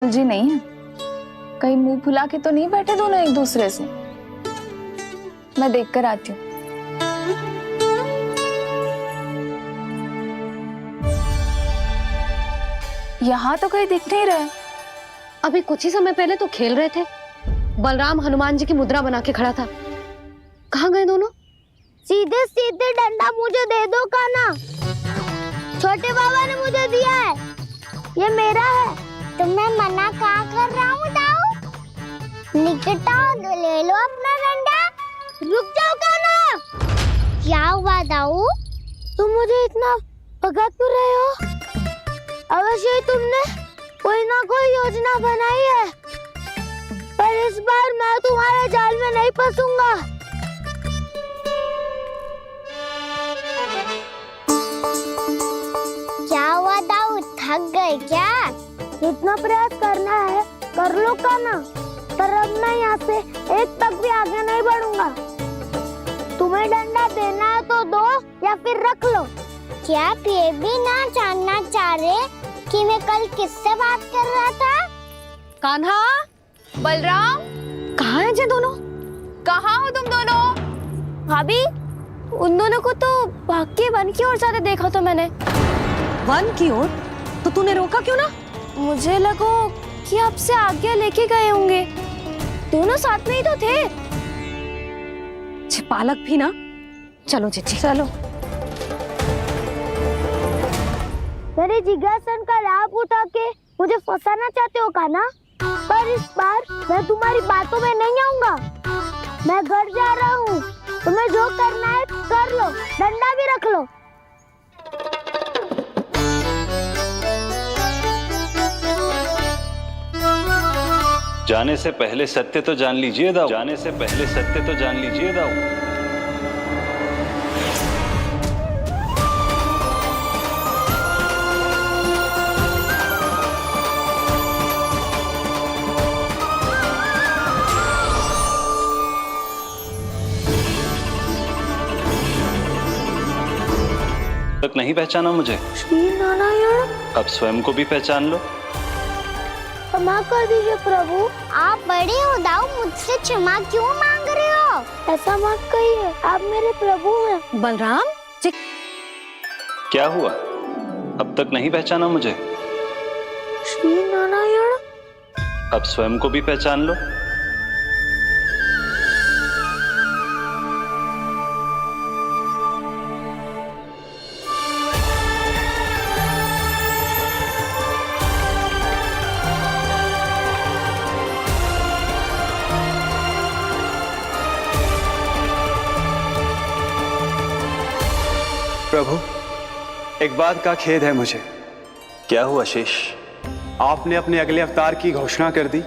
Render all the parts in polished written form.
जी नहीं है। कहीं मुंह फुला के तो नहीं बैठे दोनों एक दूसरे से। मैं देख कर आती हूँ। यहाँ तो कहीं दिख नहीं रहा है। अभी कुछ ही समय पहले तो खेल रहे थे। बलराम हनुमान जी की मुद्रा बना के खड़ा था। कहाँ गए दोनों? सीधे सीधे डंडा मुझे दे दो कान्हा। छोटे बाबा ने मुझे दिया है, ये मेरा है। तो मैं मना कहाँ कर रहा हूँ दाऊ? निकट आओ तो ले लो अपना डंडा। रुक जाओ कान्हा। क्या हुआ दाऊ? तुम मुझे इतना भगा क्यों रहे हो? अवश्य ही तुमने कोई ना कोई योजना बनाई है, पर इस बार मैं तुम्हारे जाल में नहीं फंसूंगा। क्या हुआ दाऊ, थक गए क्या? जितना प्रयास करना है कर लो कान्हा, पर अब मैं यहाँ से एक तक भी आगे नहीं बढ़ूंगा। तुम्हें डंडा देना है तो दो या फिर रख लो। क्या आप ये भी ना जानना चाह रहे कि मैं कल किससे बात कर रहा था? कान्हा, बलराम, कहाँ हैं ये दोनों? कहाँ हो तुम दोनों? भाभी, उन दोनों को तो भाग के वन की ओर जाते देखा तो मैंने। वन की ओर? तो तूने रोका क्यों ना? मुझे लगा कि आपसे आगे लेके गए होंगे। दोनों साथ में ही तो थे। पालक भी ना। चलो चिट्ठी, चलो। मेरे जिज्ञासन का लाभ उठा के मुझे फंसाना चाहते हो कान्हा? पर इस बार मैं तुम्हारी बातों में नहीं आऊंगा। मैं घर जा रहा हूँ, तुम्हें जो करना है कर लो, डंडा भी रख लो। जाने से पहले सत्य तो जान लीजिए दाऊ। जाने से पहले सत्य तो जान लीजिए दाऊ। तक नहीं पहचाना मुझे? श्री नारायण। अब स्वयं को भी पहचान लो। क्षमा कर दीजिए प्रभु। आप बड़े हो दाऊ, मुझसे क्षमा क्यों मांग रहे हो? ऐसा मत कहिए, आप मेरे प्रभु हैं। बलराम जी, क्या हुआ? अब तक नहीं पहचाना मुझे? श्री नारायण। अब स्वयं को भी पहचान लो। प्रभु, एक बात का खेद है मुझे। क्या हुआ शेष? आपने अपने अगले अवतार की घोषणा कर दी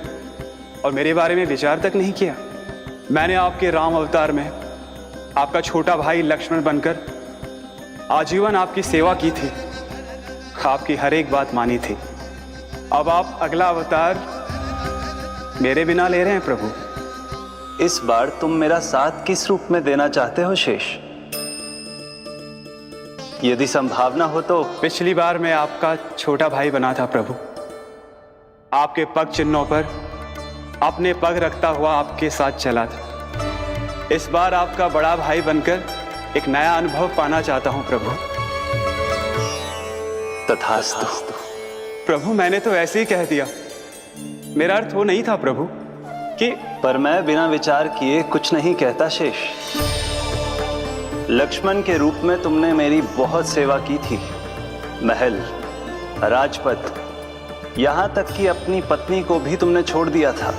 और मेरे बारे में विचार तक नहीं किया। मैंने आपके राम अवतार में आपका छोटा भाई लक्ष्मण बनकर आजीवन आपकी सेवा की थी, आपकी हर एक बात मानी थी। अब आप अगला अवतार मेरे बिना ले रहे हैं प्रभु। इस बार तुम मेरा साथ किस रूप में देना चाहते हो शेष? यदि संभावना हो तो। पिछली बार मैं आपका छोटा भाई बना था प्रभु। आपके पग चिन्हों पर अपने पग रखता हुआ आपके साथ चला था। इस बार आपका बड़ा भाई बनकर एक नया अनुभव पाना चाहता हूं प्रभु। तथास्तु। प्रभु, मैंने तो ऐसे ही कह दिया, मेरा अर्थ वो नहीं था प्रभु कि। पर मैं बिना विचार किए कुछ नहीं कहता शेष। लक्ष्मण के रूप में तुमने मेरी बहुत सेवा की थी। महल, राजपथ, यहां तक कि अपनी पत्नी को भी तुमने छोड़ दिया था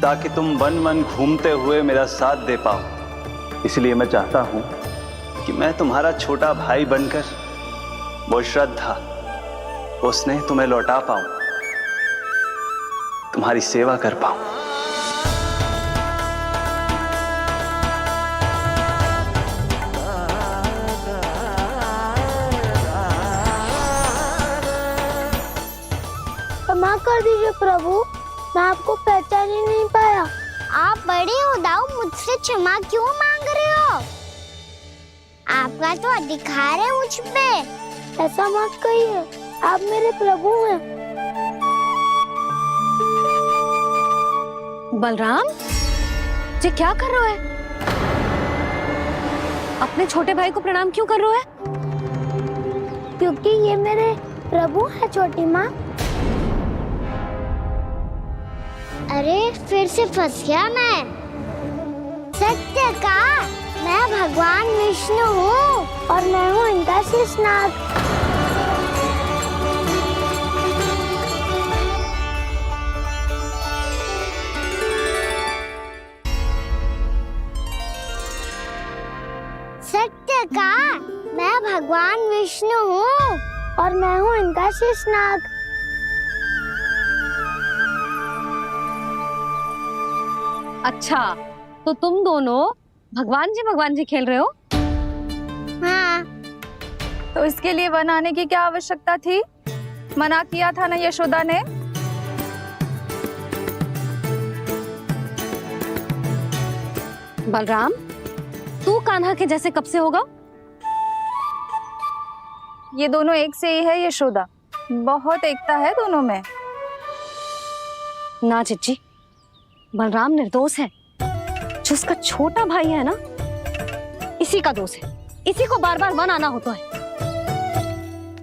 ताकि तुम वन वन घूमते हुए मेरा साथ दे पाओ। इसलिए मैं चाहता हूं कि मैं तुम्हारा छोटा भाई बनकर वो श्रद्धा, वो स्नेह तुम्हें लौटा पाऊं, तुम्हारी सेवा कर पाऊं। क्षमा कर दीजिए प्रभु, मैं आपको पहचान ही नहीं पाया। आप बड़े हो दाऊ, मुझसे क्षमा क्यों मांग रहे हो? आपका तो अधिकार है मुझ पे। ऐसा मत कहिए, आप मेरे प्रभु हैं। बलराम, ये क्या कर रहा है? अपने छोटे भाई को प्रणाम क्यों कर रहा है? क्योंकि ये मेरे प्रभु है छोटी माँ। अरे फिर से फंस गया मैं। सत्य का मैं भगवान विष्णु हूँ और मैं हूँ इनका शेषनाग। सत्य का मैं भगवान विष्णु हूँ और मैं हूँ इनका शेषनाग। अच्छा, तो तुम दोनों भगवान जी खेल रहे हो? हाँ। तो इसके लिए वन आने की क्या आवश्यकता थी? मना किया था ना यशोदा ने। बलराम, तू कान्हा के जैसे कब से होगा? ये दोनों एक से ही है यशोदा, बहुत एकता है दोनों में। ना चिच्ची, बलराम निर्दोष है। जो उसका छोटा भाई है ना, इसी का दोष है। इसी को बार बार वन आना होता है।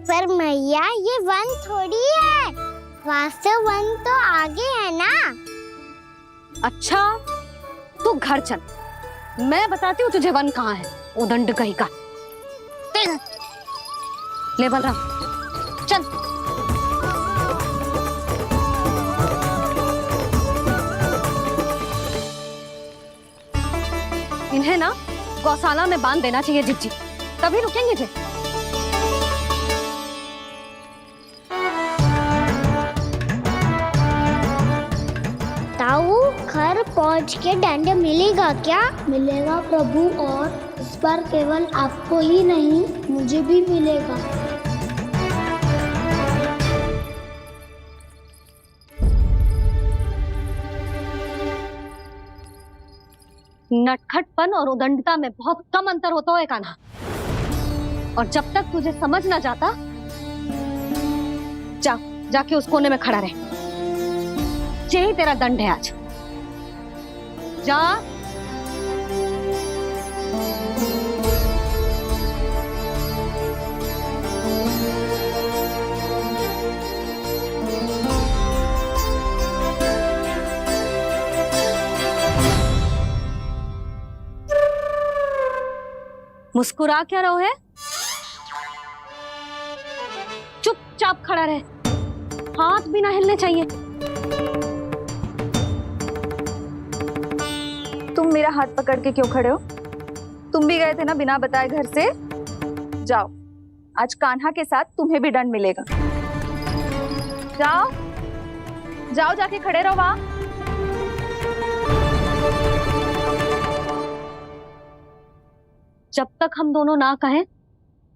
पर मैया ये वन थोड़ी है, वास्तव वन तो आगे है ना। अच्छा, तू घर चल, मैं बताती हूँ तुझे वन कहाँ है। उदंड कहीं का। ले बलराम, चल। इन्हें ना गौशाला में बांध देना चाहिए जिज्जी, तभी रुकेंगे जे। ताऊ, घर पहुँच के दंड मिलेगा क्या? मिलेगा प्रभु, और इस बार केवल आपको ही नहीं मुझे भी मिलेगा। नटखटपन और उदंडता में बहुत कम अंतर होता है कान्हा, और जब तक तुझे समझ ना जाता, जाके उस कोने में खड़ा रहे। यही तेरा दंड है आज। जा। मुस्कुरा क्या रहो है? चुपचाप खड़ा रहे, हाथ भी ना हिलने चाहिए। तुम मेरा हाथ पकड़ के क्यों खड़े हो? तुम भी गए थे ना बिना बताए घर से। जाओ, आज कान्हा के साथ तुम्हें भी दंड मिलेगा। जाओ जाओ, जाके खड़े रहो वहां। जब तक हम दोनों ना कहें,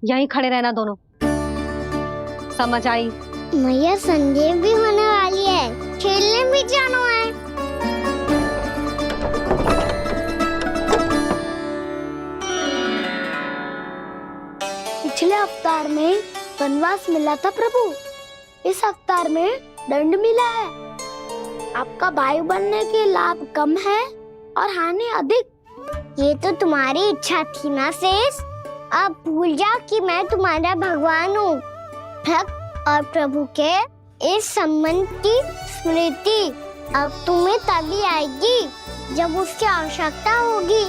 यहीं खड़े रहना दोनों। समझ आई? मैया संध्या भी होने वाली है, खेलने भी जाना है। पिछले अवतार में वनवास मिला था प्रभु, इस अवतार में दंड मिला है। आपका भाई बनने के लाभ कम है और हानि अधिक। ये तो तुम्हारी इच्छा थी ना शेष। अब भूल जा कि मैं तुम्हारा भगवान हूँ। भक्त और प्रभु के इस संबंध की स्मृति अब तुम्हें तभी आएगी जब उसकी आवश्यकता होगी।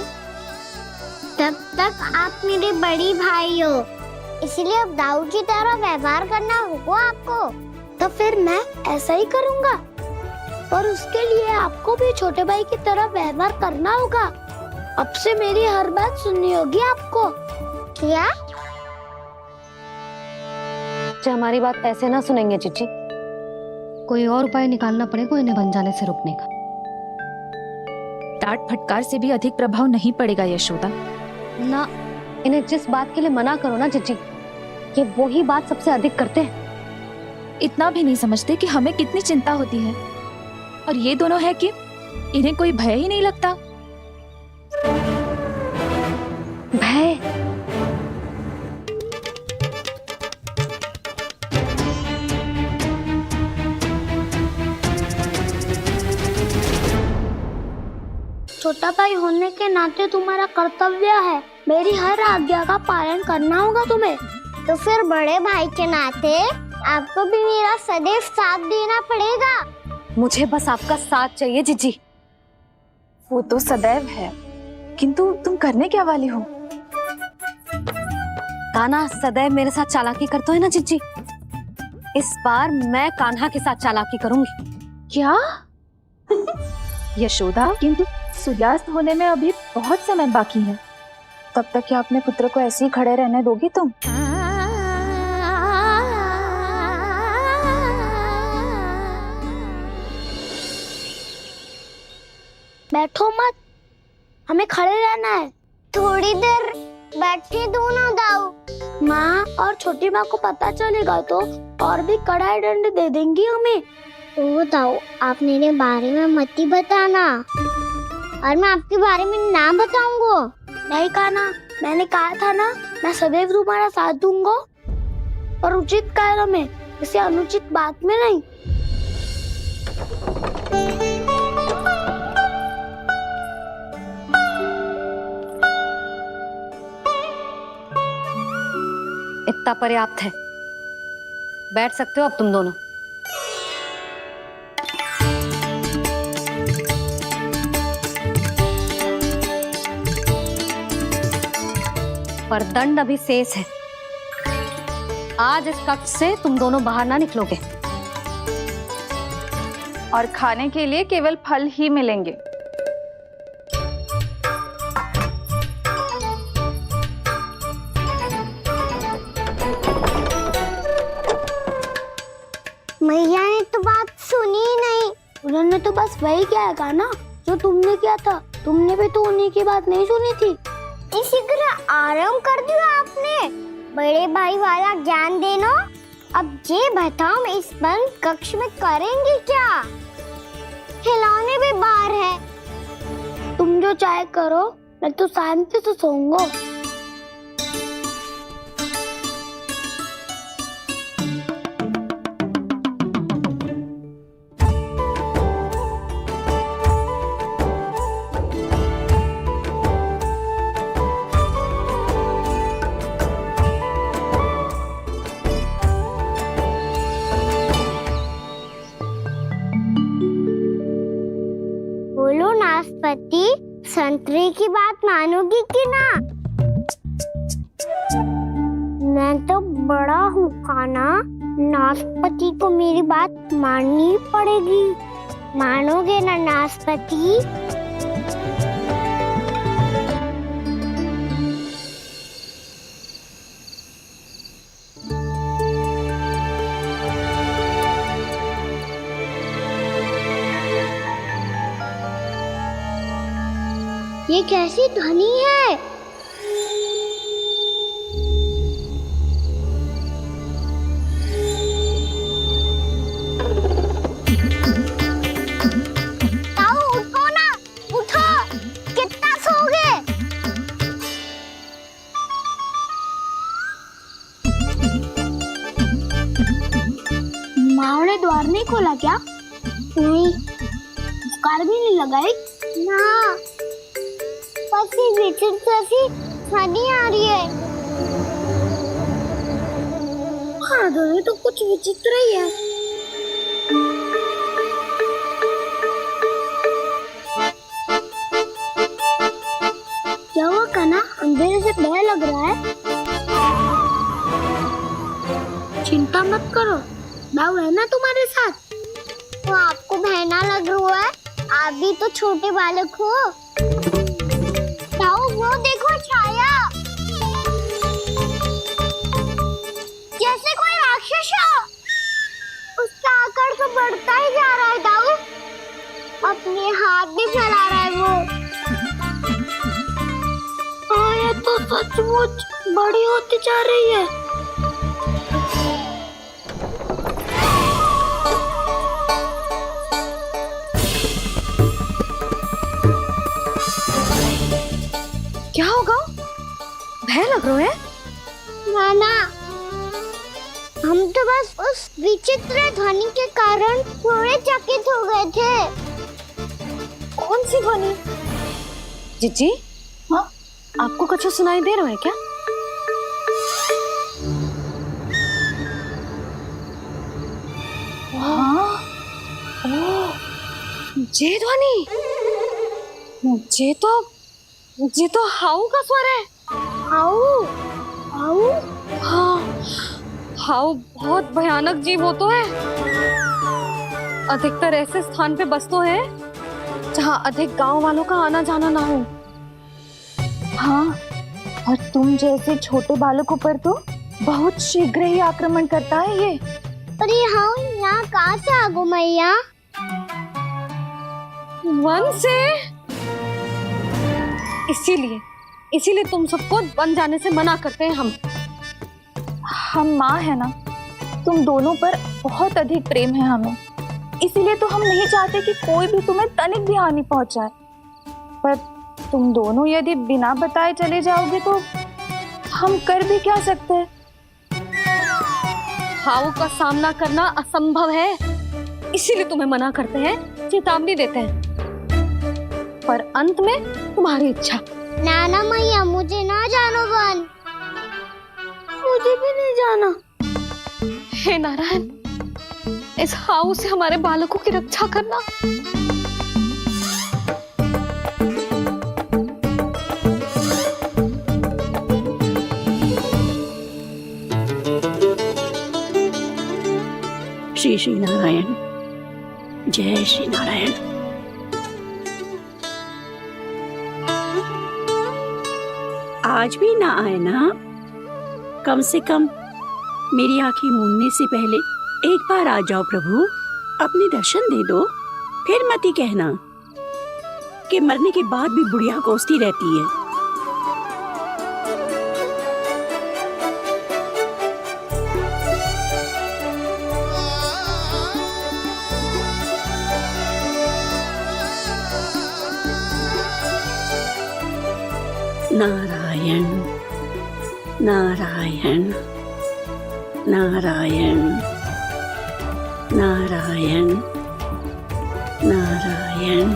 तब तक आप मेरे बड़ी भाई हो, इसलिए अब दाऊ की तरह व्यवहार करना होगा आपको। तो फिर मैं ऐसा ही करूँगा, पर उसके लिए आपको भी छोटे भाई की तरह व्यवहार करना होगा। अब से मेरी हर बात सुननी होगी आपको। क्या? जो हमारी बात ऐसे ना सुनेंगे चिच्ची, कोई और उपाय निकालना पड़ेगा इन्हें बन जाने से रोकने का। डांट फटकार से भी अधिक प्रभाव नहीं पड़ेगा यशोदा। ना, इन्हें जिस बात के लिए मना करो ना चिच्ची, ये वही बात सबसे अधिक करते हैं। इतना भी नहीं समझते कि हमें कितनी चिंता होती है, और ये दोनों है कि इन्हें कोई भय ही नहीं लगता। भय? छोटा भाई होने के नाते तुम्हारा कर्तव्य है, मेरी हर आज्ञा का पालन करना होगा तुम्हें। तो फिर बड़े भाई के नाते आपको भी मेरा सदैव साथ देना पड़ेगा। मुझे बस आपका साथ चाहिए जीजी। वो तो सदैव है, किंतु तुम करने क्या वाली हो? कान्हा सदैव मेरे साथ चालाकी करता है ना जीजी, इस बार मैं कान्हा के साथ चालाकी करूंगी। क्या? यशोदा, किंतु सूर्यास्त होने में अभी बहुत समय बाकी है, तब तक क्या अपने पुत्र को ऐसे ही खड़े रहने दोगी तुम? बैठो मत, हमें खड़े रहना है। थोड़ी देर बैठे दो ना दाऊ। माँ और छोटी माँ को पता चलेगा तो और भी कड़ा दंड दे देंगी हमें। ओ दाऊ, आप मेरे बारे में मत ही बताना, और मैं आपके बारे में ना बताऊंगा। नहीं कान्हा, मैंने कहा था ना, मैं सदैव तुम्हारा साथ दूंगा, और उचित कार्य में, इसे अनुचित बात में नहीं। इतना पर्याप्त है, बैठ सकते हो अब तुम दोनों। पर दंड अभी शेष है। आज इस कक्ष से तुम दोनों बाहर ना निकलोगे, और खाने के लिए केवल फल ही मिलेंगे। मैया ने तो बात सुनी ही नहीं। उन्होंने तो बस वही किया ना जो तुमने किया था। तुमने भी तो उन्हीं की बात नहीं सुनी थी। इसी तरह आराम कर दिया आपने। बड़े भाई वाला ज्ञान देना। अब ये बताओ, मैं इस बंद कक्ष में करेंगे क्या? खिलौने भी बाहर है। तुम जो चाहे करो, मैं तो शांति से सोऊंगा। बोलो नाशपाती, संतरे की बात मानोगी कि ना? मैं तो बड़ा हूँ कान्हा, नाशपाती को मेरी बात माननी पड़ेगी। मानोगे ना नाशपाती? ये कैसी ध्वनि है? ताऊ उठो ना, उठो, कितना सोओगे? माँ ने द्वार नहीं खोला क्या? नहीं। कार भी नहीं लगाई? ना, जैसी ध्वनि आ रही है। हाँ, ध्वनि तो कुछ विचित्र ही है। क्या हुआ कान्हा, अंधेरे से भय लग रहा है? चिंता मत करो, दाऊ है ना तुम्हारे साथ। तो आपको भय ना लग रहा है? आप भी तो छोटे बालक हो। वो देखो छाया, जैसे कोई राक्षस हो। उसका आकार तो बढ़ता ही जा रहा है दाऊ, अपने हाथ भी फैला रहा है वो। हाँ, ये तो सचमुच बड़ी होती जा रही है। क्या होगा? भय लग रहा है? नाना, हम तो बस उस विचित्र ध्वनि के कारण थोड़े चकित हो गए थे। कौन सी ध्वनि? जीजी, हाँ आपको कुछ सुनाई दे रहा है क्या? हाँ ये ध्वनि, ये तो हाउ का स्वर है। हाउ हाउ हाँ, हाउ बहुत भयानक जीव हो तो है। अधिकतर ऐसे स्थान पे बस तो है जहाँ अधिक गांव वालों का आना जाना ना हो। हाँ, और तुम जैसे छोटे बालकों पर तो बहुत शीघ्र ही आक्रमण करता है ये। पर ये हाउ यहाँ कहाँ से आ गो मैया? वन से। इसीलिए तुम सबको वन जाने से मना करते हैं हम माँ है ना, तुम दोनों पर बहुत अधिक प्रेम है हमें, इसीलिए तो हम नहीं चाहते कि कोई भी तुम्हें तनिक भी हानि पहुंचाए। पर तुम दोनों यदि बिना बताए चले जाओगे तो हम कर भी क्या सकते हैं? हाउ का सामना करना असंभव है, इसीलिए तुम्हें मना करते हैं, चेतावनी देते हैं। पर अंत में तुम्हारी इच्छा। नाना मैया मुझे ना जानो वन, मुझे भी नहीं जाना। हे नारायण, इस हाउ से हमारे बालकों की रक्षा करना। श्री श्री नारायण, जय श्री नारायण। आज भी ना आए ना? कम से कम मेरी आंखें मूंदने से पहले एक बार आ जाओ प्रभु, अपने दर्शन दे दो। फिर मत ही कहना कि मरने के बाद भी बुढ़िया कोसती रहती है। नारायण नारायण नारायण नारायण नारायण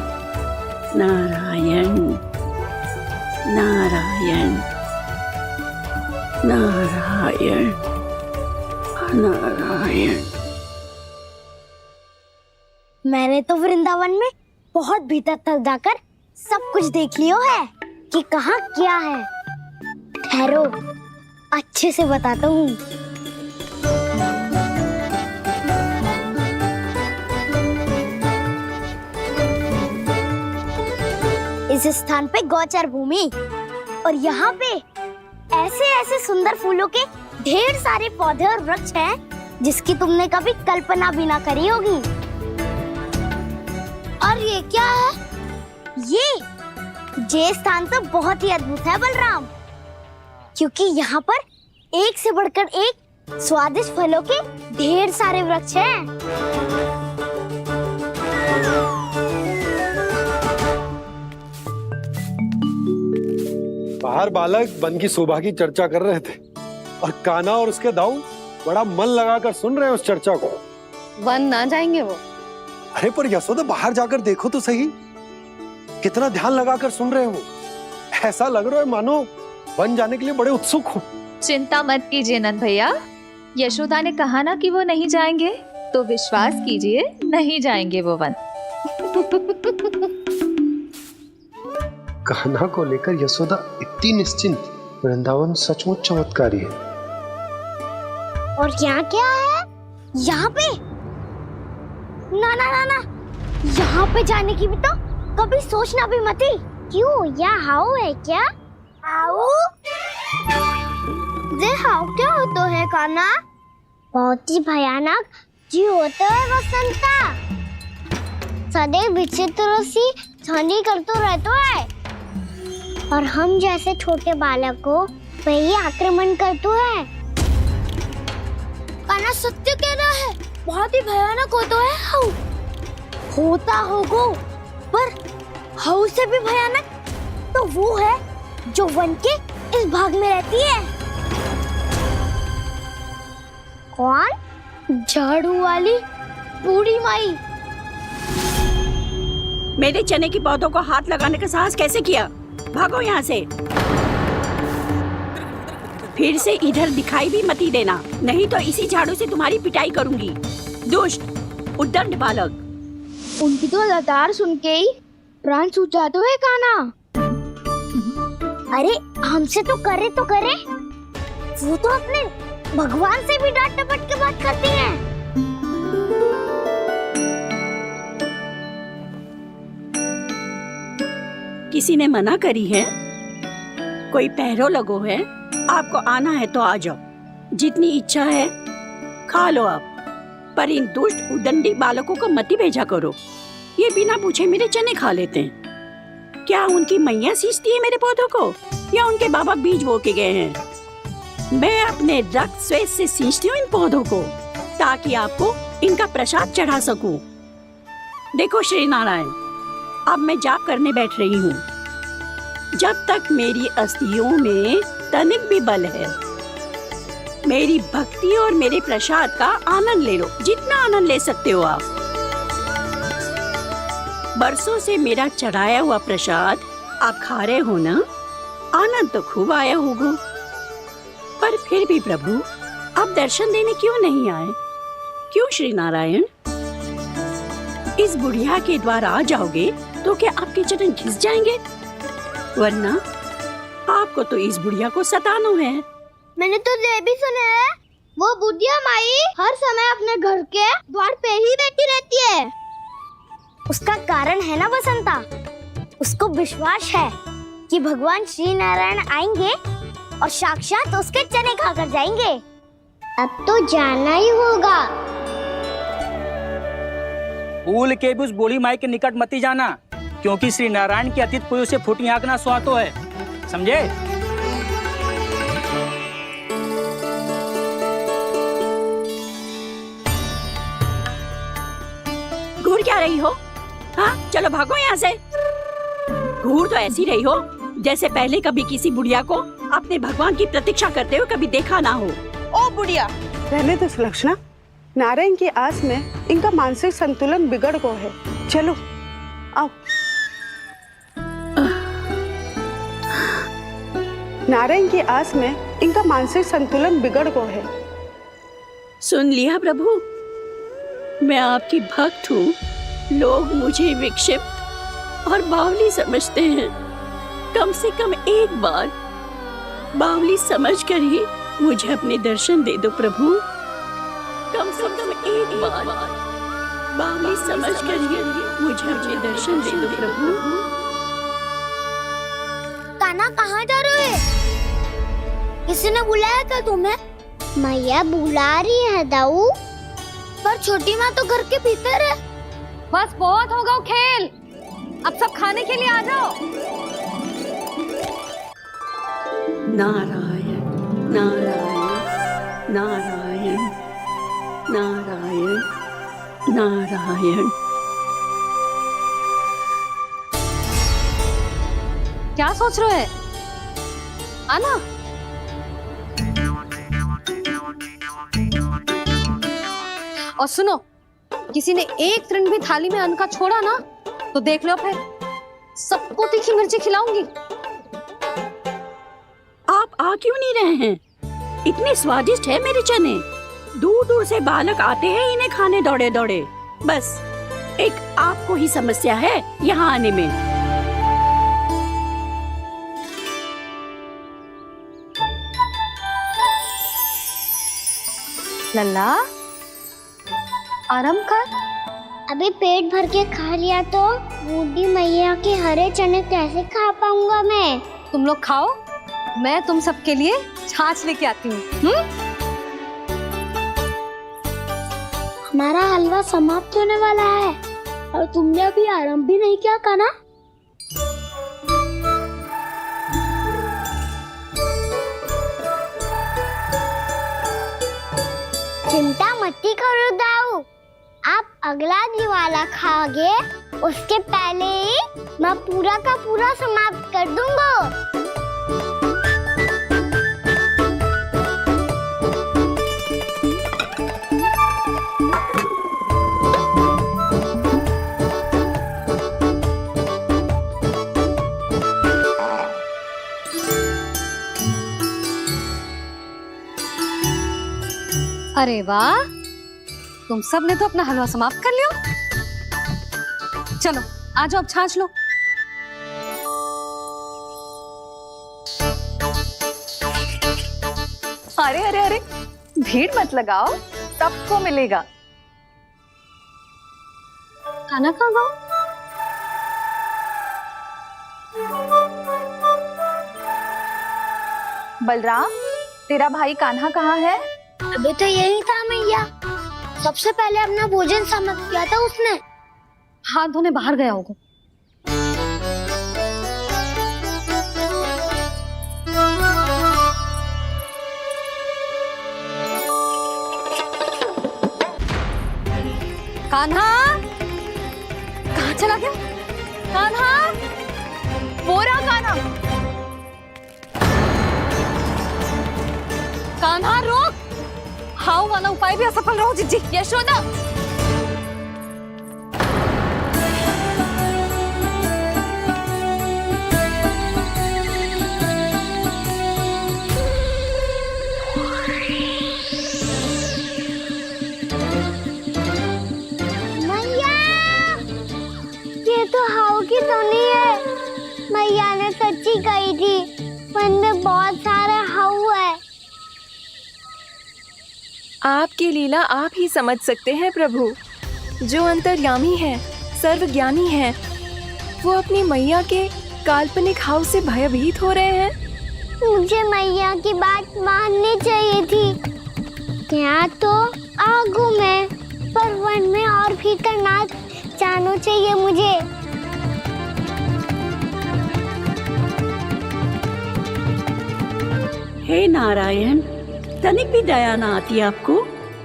नारायण नारायण नारायण नारायण। मैंने तो वृंदावन में बहुत भीतर तक जाकर सब कुछ देख लियो है कि कहाँ क्या है। ठहरो, अच्छे से बताता हूँ। इस स्थान पे गौचर भूमि, और यहाँ पे ऐसे ऐसे सुंदर फूलों के ढेर सारे पौधे और वृक्ष हैं जिसकी तुमने कभी कल्पना भी ना करी होगी। और ये क्या है? ये स्थान तो बहुत ही अद्भुत है बलराम, क्योंकि यहाँ पर एक से बढ़कर एक स्वादिष्ट फलों के ढेर सारे वृक्ष हैं। बाहर बालक वन की शोभा की चर्चा कर रहे थे और कान्हा और उसके दाऊ बड़ा मन लगाकर सुन रहे हैं उस चर्चा को। वन ना जाएंगे वो। अरे पर यशोदा, बाहर जाकर देखो तो सही, कितना ध्यान लगाकर सुन रहे हो। ऐसा लग रहा है मानो वन जाने के लिए बड़े उत्सुक हो। चिंता मत कीजिए नंद भैया, यशोदा ने कहा ना कि वो नहीं जाएंगे, तो विश्वास कीजिए नहीं जाएंगे वो वन। कान्हा को लेकर यशोदा इतनी निश्चिंत, वृंदावन सचमुच चमत्कारी है। और यहाँ क्या है? यहाँ पे ना ना ना ना, यहाँ पे जाने की भी तो कभी सोचना भी मत ही। क्यों, यहाँ हाउ है क्या? हाउ? ये हाउ क्या होता है कान्हा? बहुत ही भयानक जी होता है वसंता, सदैव विचित्र सी ध्वनि करते रहता है, और हम जैसे छोटे बालक को वही आक्रमण करते हैं। कान्हा सत्य कह रहा है, बहुत ही भयानक होता है हाउ। होता होगा, पर हाउ से भी भयानक तो वो है जो वन के इस भाग में रहती है। कौन? झाड़ू वाली बूढ़ी माई। मेरे चने की पौधों को हाथ लगाने का साहस कैसे किया? भागो यहाँ से। फिर से इधर दिखाई भी मती देना, नहीं तो इसी झाड़ू से तुम्हारी पिटाई करूंगी। दुष्ट उद्दंड बालक। उनकी तो लतार सुन के ही प्राण छूट जाते हुए काना। अरे हमसे तो करे, वो तो अपने भगवान से भी डांट डपट के बात करती हैं। किसी ने मना करी है? कोई पहरो लगो है? आपको आना है तो आ जाओ, जितनी इच्छा है खा लो आप, पर इन दुष्ट उदंडी बालकों को मत ही भेजा करो। ये बिना पूछे मेरे चने खा लेते हैं। क्या उनकी मैया सींचती है मेरे पौधों को, या उनके बाबा बीज बो के गए हैं? मैं अपने रक्त स्वेद से सींचती हूँ इन पौधों को, ताकि आपको इनका प्रसाद चढ़ा सकूं। देखो श्री नारायण, अब मैं जाप करने बैठ रही हूँ। जब तक मेरी अस्थियों में तनिक भी बल है, मेरी भक्ति और मेरे प्रसाद का आनंद ले लो, जितना आनंद ले सकते हो आप। बरसों से मेरा चढ़ाया हुआ प्रसाद आप खा रहे हो ना, आनंद तो खूब आया होगा। पर फिर भी प्रभु आप दर्शन देने क्यों नहीं आए? क्यों श्री नारायण? इस बुढ़िया के द्वार आ जाओगे तो क्या आपके चरण घिस जाएंगे? वरना आपको तो इस बुढ़िया को सताना है। मैंने तो ये भी सुना है, वो बुढ़िया माई हर समय अपने घर के द्वार पे ही बैठी रहती है। उसका कारण है ना बसंता, उसको विश्वास है कि भगवान श्री नारायण आएंगे और साक्षात उसके चने खाकर जाएंगे। अब तो जाना ही होगा। भूल के भी उस बूढ़ी माई के निकट मती जाना, क्योंकि श्री नारायण की अतीत कोई उसे फूटी आंख ना सुहातो है, समझे? घूर क्या रही हो? हाँ, चलो भागो यहाँ से। घूर तो ऐसी रही हो जैसे पहले कभी किसी बुढ़िया को अपने भगवान की प्रतीक्षा करते हुए कभी देखा ना हो। ओ बुढ़िया, रहने दो सुलक्षणा। नारायण की आस में इनका मानसिक संतुलन बिगड़ गया है। चलो आओ। नारायण की आस में इनका मानसिक संतुलन बिगड़ गया है। सुन लिया प्रभु, मैं आपकी भक्त हूँ। लोग मुझे विक्षिप्त और बावली समझते हैं। कम से कम एक बार बावली समझकर ही मुझे अपने दर्शन दे दो प्रभु। कम से कम एक बार बावली समझकर ही मुझे अपने दर्शन दे दो प्रभु। काना कहाँ जा रहे हो? किसी ने बुलाया था तुम्हें? मैया बुला रही है दाऊ, पर छोटी माँ तो घर के भीतर है। बस बहुत हो गया खेल, अब सब खाने के लिए आ जाओ। नारायण नारायण नारायण नारायण नारायण। क्या सोच रहे हैं? आना। और सुनो, किसी ने एक तृण भी थाली में अन्न का छोड़ा ना, तो देख लो फिर सबको तीखी मिर्ची खिलाऊंगी। आप आ क्यों नहीं रहे हैं? इतने स्वादिष्ट है मेरे चने। दूर दूर से बालक आते हैं इन्हें खाने दौड़े दौड़े। बस एक आपको ही समस्या है यहाँ आने में। लल्ला, आराम कर। अभी पेट भर के खा लिया तो बूढ़ी मैया के हरे चने कैसे खा पाऊंगा मैं? तुम लोग खाओ, मैं तुम सबके लिए छाछ लेके आती हूँ। हमारा हलवा समाप्त होने वाला है और तुमने अभी आराम भी नहीं किया काना। चिंता मत करो दाऊ, आप अगला दिवाला खाओगे उसके पहले ही मैं पूरा का पूरा समाप्त कर दूंगा। अरे वाह, तुम सब ने तो अपना हलवा समाप्त कर लिया। चलो आ जाओ, अब छाछ लो। अरे अरे अरे, भीड़ मत लगाओ, सबको मिलेगा। खाना खा गो। बलराम, तेरा भाई कान्हा कहाँ है? अभी तो यही था मैया, सबसे पहले अपना भोजन समाप्त किया था उसने। हाथ धोने बाहर गया होगा। कान्हा कहाँ चला गया? कान्हा, वो रहा कान्हा। कान्हा रोक, हाउ वाला उपाय भी असफल रहो जिज्जी। यशोदा, मैया, ये तो हाउ की धुनी है। मैया ने सच्ची कही थी, वन में बहुत सारे हाउ है। आपकी लीला आप ही समझ सकते हैं प्रभु। जो अंतर्यामी है, सर्वज्ञानी है, वो अपनी मैया के काल्पनिक हाव से भयभीत हो रहे हैं। मुझे मैया की बात माननी चाहिए थी। यहाँ तो आगू में, पर वन में और भीतर ना जाना चाहिए मुझे। हे नारायण, तनिक भी दया ना आती आपको?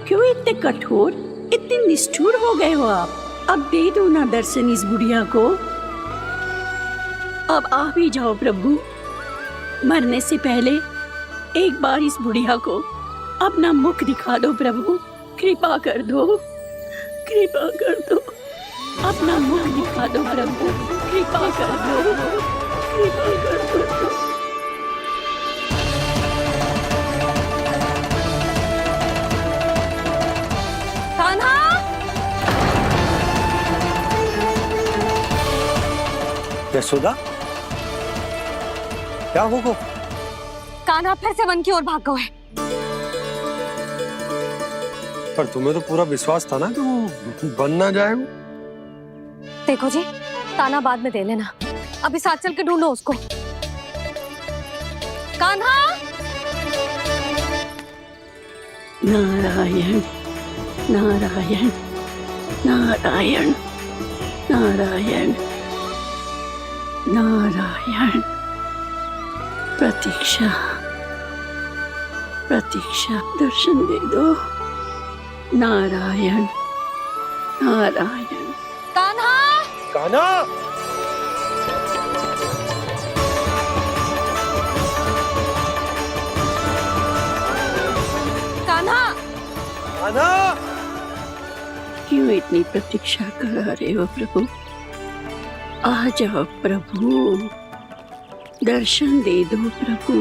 क्यों इतने कठोर, इतने निष्ठुर हो गए हो आप? अब दे दो ना दर्शन इस बुढ़िया को। अब आ भी जाओ प्रभु, मरने से पहले एक बार इस बुढ़िया को अपना मुख दिखा दो प्रभु। कृपा कर दो, कृपा कर दो, अपना मुख दिखा दो प्रभु। कृपा कर दो, कृपा कर दो। कान्हा, यशोदा, क्या हो? कान्हा फिर से वन की ओर भाग गए। पर तुम्हें तो पूरा विश्वास था ना कि वो बन ना जाए। देखो जी, ताना बाद में दे लेना, अभी साथ चल के ढूंढो उसको। कान्हा, नारायण नारायण नारायण नारायण नारायण। प्रतीक्षा प्रतीक्षा, दर्शन दे दो। नारायण नारायण। कान्हा, कान्हा, कान्हा, कान्हा। क्यों इतनी प्रतीक्षा करा रहे हो प्रभु? आ जाओ प्रभु, दर्शन दे दो प्रभु।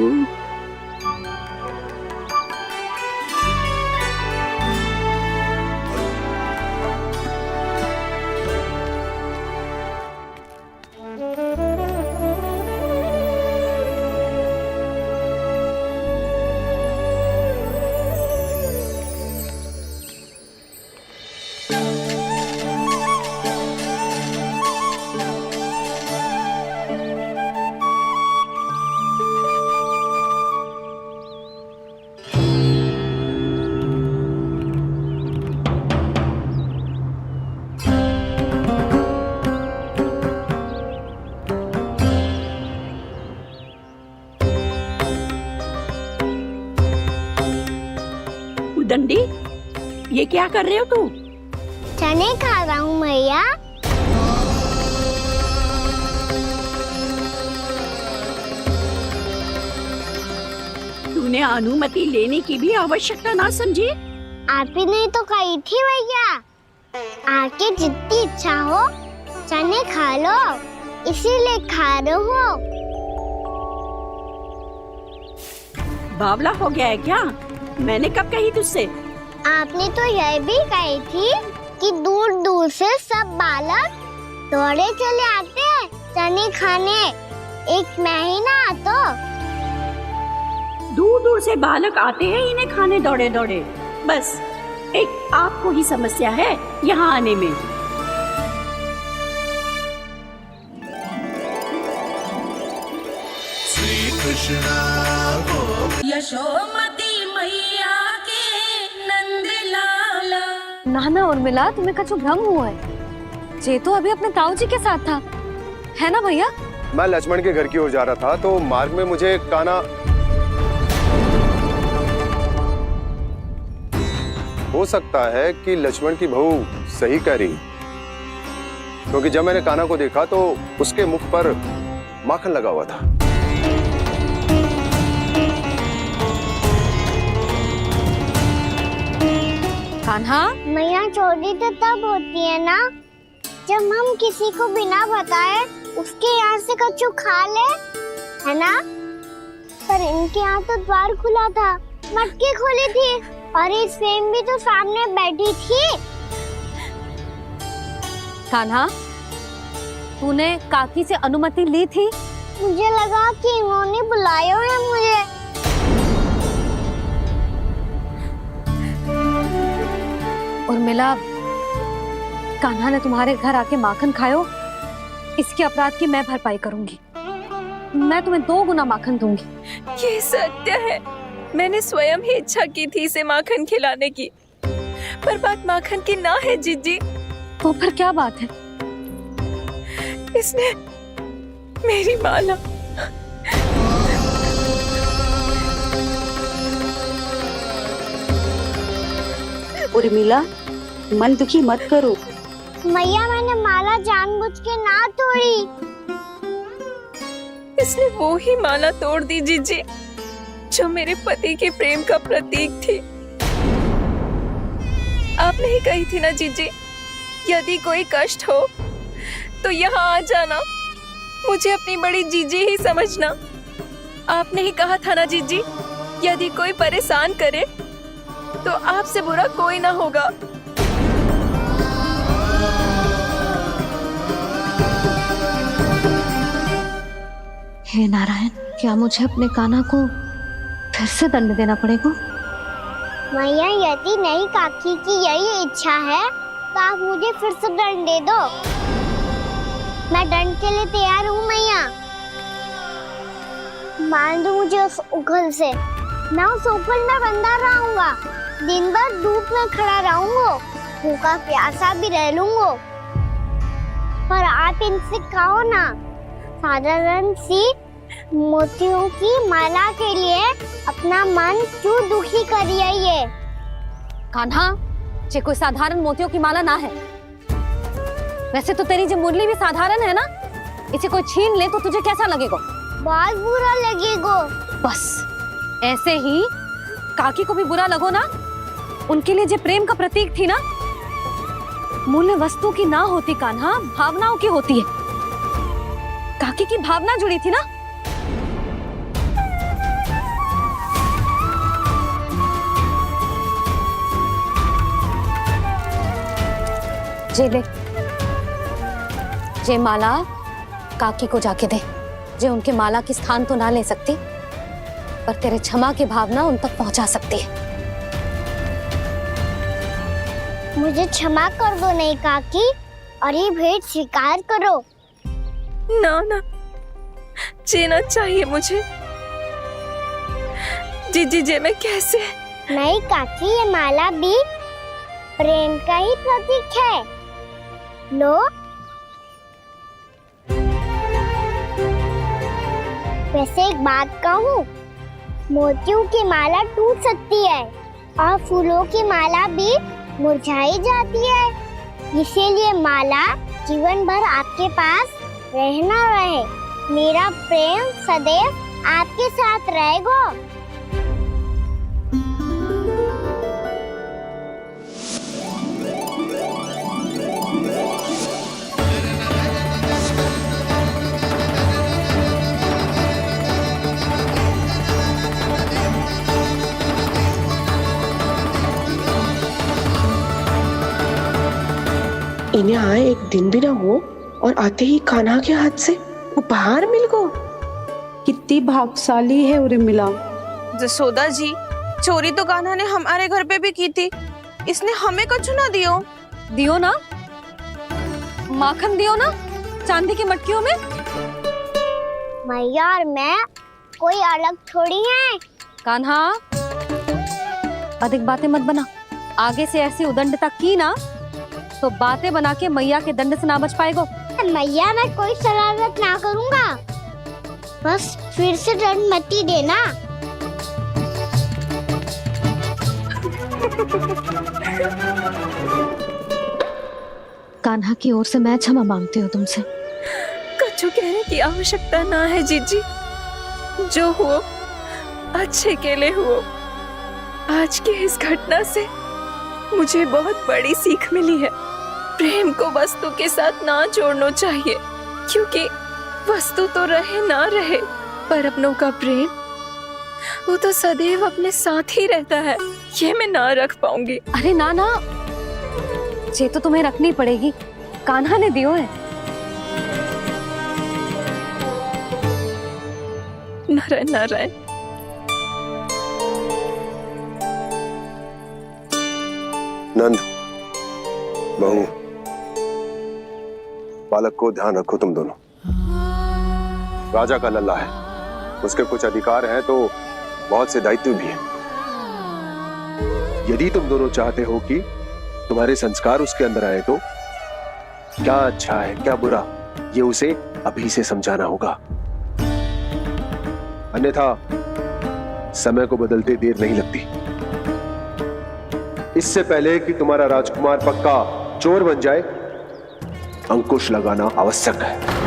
दंडी, ये क्या कर रहे हो तू? चने खा रहा हूँ मैया। तूने अनुमति लेने की भी आवश्यकता ना समझी? आप ही नहीं तो कही थी भैया, आके जितनी इच्छा हो चने खा लो, इसीलिए खा रहे हो। बावला हो गया है क्या? मैंने कब कही तुझसे? आपने तो यह भी कही थी कि दूर दूर से सब बालक दौड़े चले आते हैं चने खाने, एक महीना तो दूर दूर से बालक आते हैं इन्हें खाने दौड़े दौड़े। बस एक आपको ही समस्या है यहाँ आने में। यशोमती मैया के नंद लाला। नाना उर्मिला, तुम्हें कछु भ्रम हुआ है। जे तो अभी अपने ताऊ जी के साथ था, है ना भैया? मैं लक्ष्मण के घर की ओर जा रहा था तो मार्ग में मुझे कान्हा, हो सकता है कि लक्ष्मण की बहू सही कह रही, क्योंकि जब मैंने कान्हा को देखा तो उसके मुख पर माखन लगा हुआ था। कान्हा, मैया चोरी तो तब होती है ना जब हम किसी को बिना बताए उसके यहाँ से कछु खा ले, है ना? पर इनके यहाँ तो द्वार खुला था, मटकी खुली थी और इस फेम भी तो सामने बैठी थी। कान्हा, तूने काकी से अनुमति ली थी? मुझे लगा कि इन्होंने बुलाया है मुझे। उर्मिला, कान्हा ने तुम्हारे घर आके माखन खायो, इसके अपराध की मैं भरपाई करूंगी। मैं तुम्हें 2 गुना माखन दूंगी। ये सत्य है, मैंने स्वयं ही इच्छा की थी इसे माखन खिलाने की, पर बात माखन की ना है जीजी। तो फिर क्या बात है? इसने मेरी माला। उर्मिला, मन दुखी मत करो। मैया, मैंने माला जानबूझ के ना तोड़ी। इसने वो ही माला तोड़ दी जीजी जो मेरे पति के प्रेम का प्रतीक थी। आपने ही कही थी ना जीजी, यदि कोई कष्ट हो तो यहाँ आ जाना, मुझे अपनी बड़ी जीजी ही समझना। आपने ही कहा था ना जीजी, यदि कोई परेशान करे तो आपसे बुरा कोई ना होगा। हे नारायण, क्या मुझे अपने कान्हा को फिर से दंड देना पड़ेगा? मैया, यदि नहीं काकी की यही इच्छा है तो आप मुझे फिर से दंड दे दो। मैं दंड के लिए तैयार हूँ मैया। मान दो मुझे उस उखल से, मैं उस उखल में बंधा रहूंगा, दिन भर धूप में खड़ा रहूंगा, भूखा प्यासा भी रह लूंगा। पर आप इनसे कहो ना, साधारण सी मोतियों की माला के लिए अपना मन क्यों दुखी करिए ये? कान्हा, ये कोई साधारण मोतियों की माला ना है। वैसे तो तेरी जो मुरली भी साधारण है ना, इसे कोई छीन ले तो तुझे कैसा लगेगा? बहुत बुरा लगेगा। बस ऐसे ही काकी को भी बुरा लगो ना। उनके लिए जो प्रेम का प्रतीक थी ना, मूल्य वस्तु की ना होती कान्हा, भावनाओं की होती है। काकी की भावना जुड़ी थी ना। जे ले, जे माला काकी को जाके दे। जे उनके माला की स्थान तो ना ले सकती, पर तेरे क्षमा की भावना उन तक पहुंचा सकती है। मुझे क्षमा कर दो नहीं काकी, और ये भेंट स्वीकार करो। ना ना, जीना चाहिए मुझे। जीजी जे मैं कैसे? नहीं काकी, ये माला भी प्रेम का ही प्रतीक है। लो, वैसे एक बात कहूँ, मोतियों की माला टूट सकती है और फूलों की माला भी मुरझाई जाती है। इसीलिए माला जीवन भर आपके पास रहना रहे। मेरा प्रेम सदैव आपके साथ रहेगा। यहाँ आए एक दिन भी ना हो और आते ही कान्हा के हाथ से उपहार मिल गो। कितनी भाग्यशाली है उर्मिला। जसोदा जी, चोरी तो कान्हा ने हमारे घर पे भी की थी, इसने हमें कछु ना दियो। दियो ना, माखन दियो ना चांदी की मटकियों में। मैया और मैं कोई अलग थोड़ी है। कान्हा, अधिक बातें मत बना। आगे से ऐसी उदंडता की ना तो बातें बना के मैया के दंड से ना बच पाएगो। मैया, मैं कोई शरारत ना करूंगा, बस फिर से दंड मत ही देना। कान्हा की ओर से मैं क्षमा मांगती हूँ तुमसे। कछु कहने की आवश्यकता ना है जीजी, जो हुआ अच्छे के लिए हुआ। आज की इस घटना से मुझे बहुत बड़ी सीख मिली है। प्रेम को वस्तु के साथ ना जोड़ना चाहिए, क्योंकि वस्तु तो रहे ना रहे, पर अपनों का प्रेम वो तो सदैव अपने साथ ही रहता है। ये मैं ना रख पाऊंगी। अरे ना ना, ये तो तुम्हें रखनी पड़ेगी। कान्हा ने दियो है। नारायण नारायण। नंद, बहू, बालक को ध्यान रखो तुम दोनों। राजा का लल्ला है, उसके कुछ अधिकार हैं तो बहुत से दायित्व भी हैं। यदि तुम दोनों चाहते हो कि तुम्हारे संस्कार उसके अंदर आए तो क्या अच्छा है क्या बुरा, ये उसे अभी से समझाना होगा। अन्यथा समय को बदलते देर नहीं लगती। इससे पहले कि तुम्हारा राजकुमार पक्का चोर बन जाए, अंकुश लगाना आवश्यक है।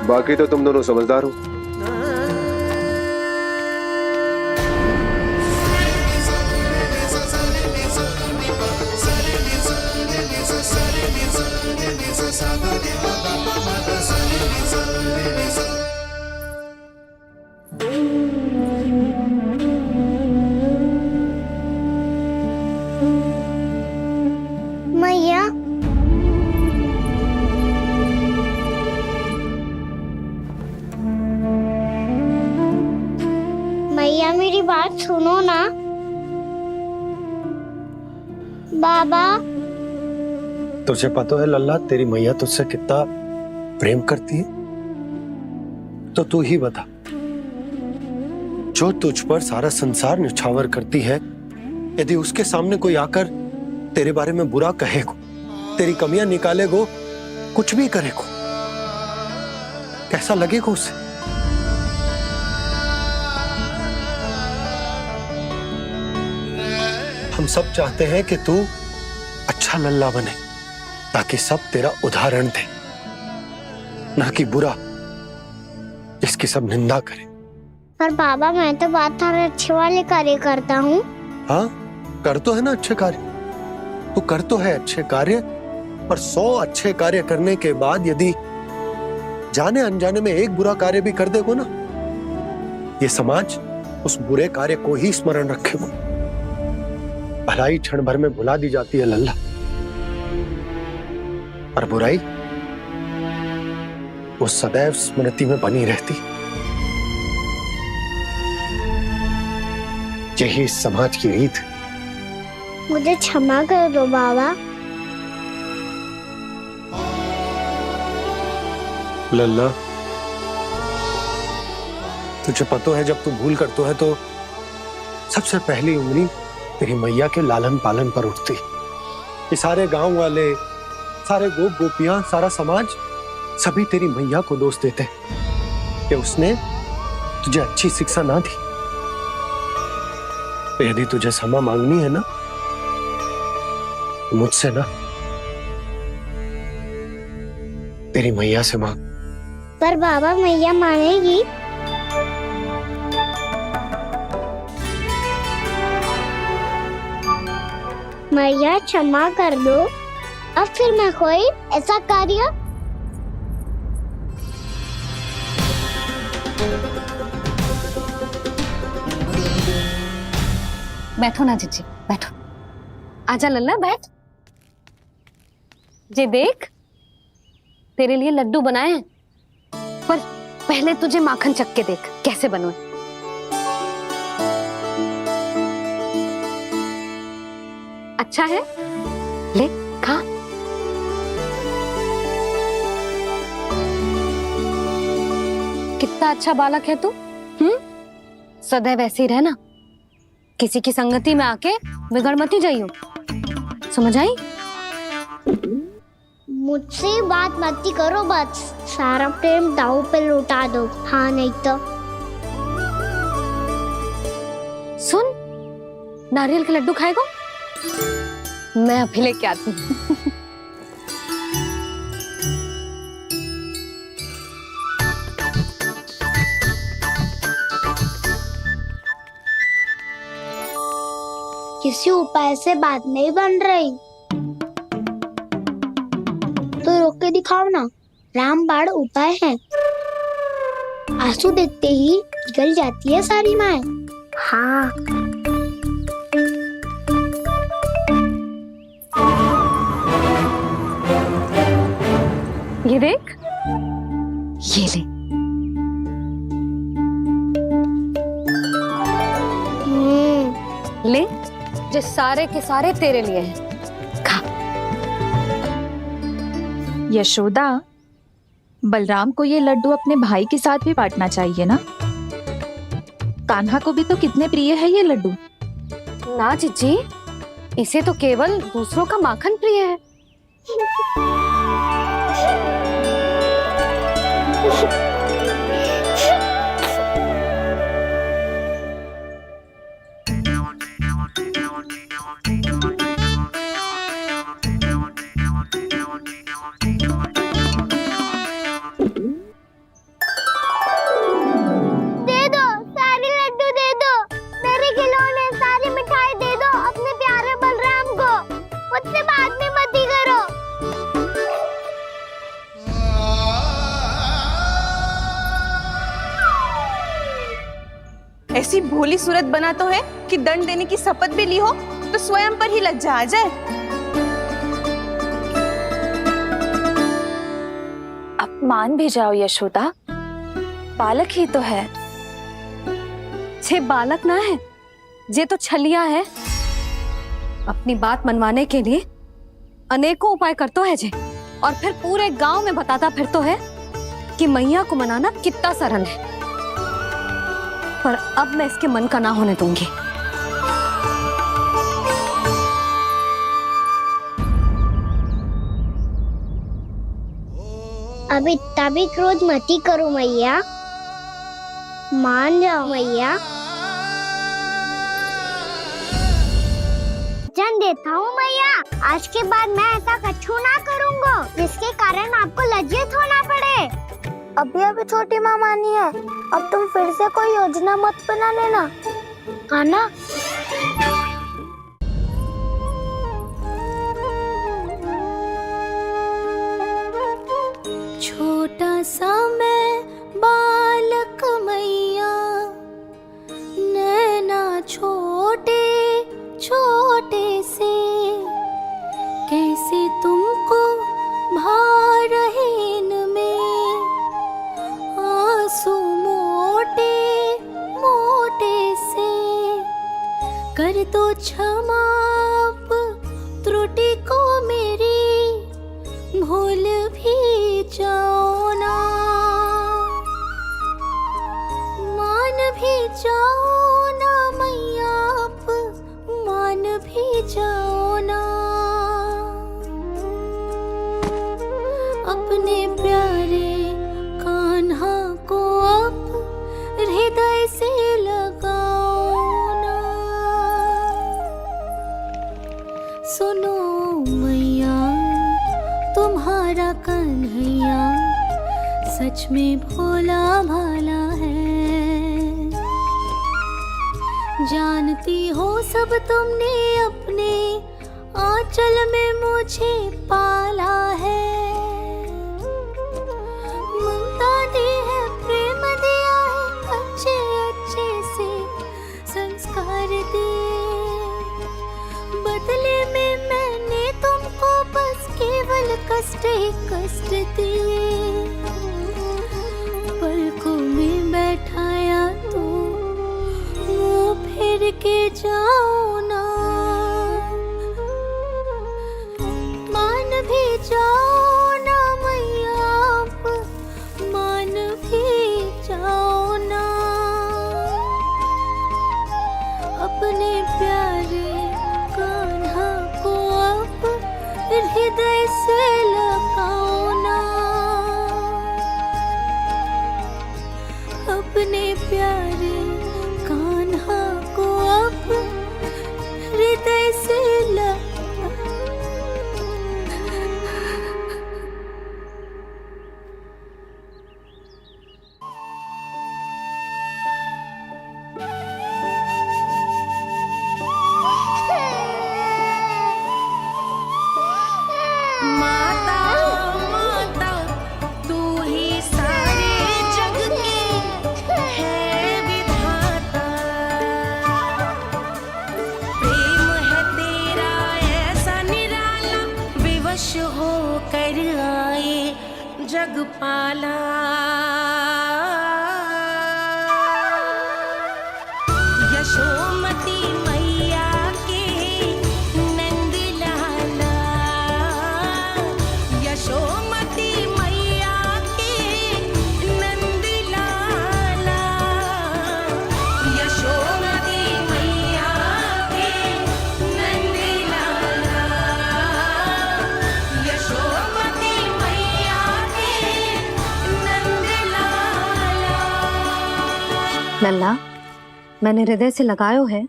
बाकी तो तुम दोनों समझदार हो। मैया, मैया मेरी बात सुनो ना। बाबा, तुझे पता है लल्ला, तेरी मैया तुझसे कितना प्रेम करती है, तो तू ही बता। जो तुझ पर सारा संसार निछावर करती है, यदि उसके सामने कोई आकर तेरे बारे में बुरा कहेगो, तेरी कमियां निकालेगो, कुछ भी करेगो, कैसा लगेगा उसे? हम सब चाहते हैं कि तू अच्छा लल्ला बने, ताकि सब तेरा उदाहरण दे, ना कि बुरा जिसकी सब निंदा करे। पर बाबा, मैं तो बात हर अच्छे वाले कार्य करता हूँ। हाँ, कर तो है ना अच्छे कार्य, तू कर तो है अच्छे कार्य, पर 100 अच्छे कार्य करने के बाद यदि जाने अनजाने में एक बुरा कार्य भी कर देगो ना, ये समाज उस बुरे कार्य को ही स्मरण रखेगो। भलाई क्षण भर में भुला दी जाती है लल्ला, पर बुराई वो सदैव स्मृति में बनी रहती। यही इस समाज की रीत। मुझे क्षमा कर दो बाबा। लल्ला, तुझे पता है जब तू भूल करतो है तो सबसे पहली उंगली तेरी मैया के लालन पालन पर उठती। ये सारे गांव वाले, सारे गोप गोपियां, सारा समाज सभी तेरी मैया को दोष देते कि उसने तुझे अच्छी शिक्षा ना दी। तो यदि तुझे क्षमा मांगनी है ना, मुझसे ना, तेरी मैया से मांग। पर बाबा, मैया मानेगी? मैया क्षमा कर दो, अब फिर मैं कोई ऐसा कार्य। बैठो ना जीजी, बैठो। आजा लल्ला बैठ। जे देख तेरे लिए लड्डू बनाए हैं, पर पहले तुझे माखन चख के देख कैसे बने। अच्छा है, ले खा। कितना अच्छा बालक है तू। सदैव ऐसे ही रहना, किसी की संगति में आके बिगड़ मत जाइयो, समझ आई? मुझसे बात मत करो, बस सारा प्रेम दाव पे लौटा दो। हाँ नहीं तो सुन, नारियल के लड्डू खाएगा? मैं अभी लेके आती हूँ। किसी उपाय से बात नहीं बन रही तो रोक के दिखाओ ना। रामबाण उपाय है, आंसू देखते ही निकल जाती है सारी माए। हाँ ये देख, ये ले। ले, जो सारे के सारे तेरे लिए हैं, खा। यशोदा, बलराम को ये लड्डू अपने भाई के साथ भी बांटना चाहिए ना। कान्हा को भी तो कितने प्रिय है ये लड्डू। ना जीजी, इसे तो केवल दूसरों का माखन प्रिय है। दे दो, सारे लड्डू दे दो, मेरे खिलौने सारी मिठाई दे दो अपने प्यारे बलराम को। मुझसे बात में मत ही करो। ऐसी भोली सूरत बना तो है कि दंड देने की शपथ भी ली हो तो स्वयं पर ही लज्जा आ जाए। अब मान भी जाओ यशोदा, बालक ही तो है। छे बालक ना है, जे तो छलिया है। अपनी बात मनवाने के लिए अनेकों उपाय करतो है जे, और फिर पूरे गांव में बताता फिरतो है कि मैया को मनाना कितना सरल है। पर अब मैं इसके मन का ना होने दूंगी। अब इतना भी क्रोध मत ही करो मैया, मान जाओ मैया। वचन देता हूँ मैया, आज के बाद मैं ऐसा कछु ना करूँगा जिसके कारण आपको लज्जित होना पड़े। अभी अभी छोटी माँ मानी है, अब तुम फिर से कोई योजना मत बना लेना, हाँ ना? छोटा सा मैं बालक मैया, नैना छोटे छोटे से, कैसे तुमको भा रहे इनमें आंसू मोटे मोटे से। कर दो क्षमा त्रुटि को मेरी, भूल भी जाओ ना, मान भी जाओ ना मैया, आप मान भी जाओ ना। अपने प्यारे कान्हा को अब हृदय से लगाओ ना। सुनो मैया, तुम्हारा कन्हैया सच में भोला भाला है। जानती हो सब तुमने अपने आंचल में मुझे पाला है। ममता दी है, प्रेम दिया है, अच्छे अच्छे से संस्कार दिए, बदले में कष्ट दिए, पलकों में बैठाया तो मुंह फेर के जाओ ना, मान भी जाओ ना मैया, आप मान भी जाओ ना, अपने प्यारे कान्हा को आप हृदय से लगाओ ना, अपने प्यारे कान्हा को आप हृदय से जगपाला। यशोमती मैया के नंद लाला, यशोमती मैया के नंद लाला, यशोमती मैया के नंद लाला, यशोमती मैया के नंद लाला। लल्ला, मैंने हृदय से लगायो है,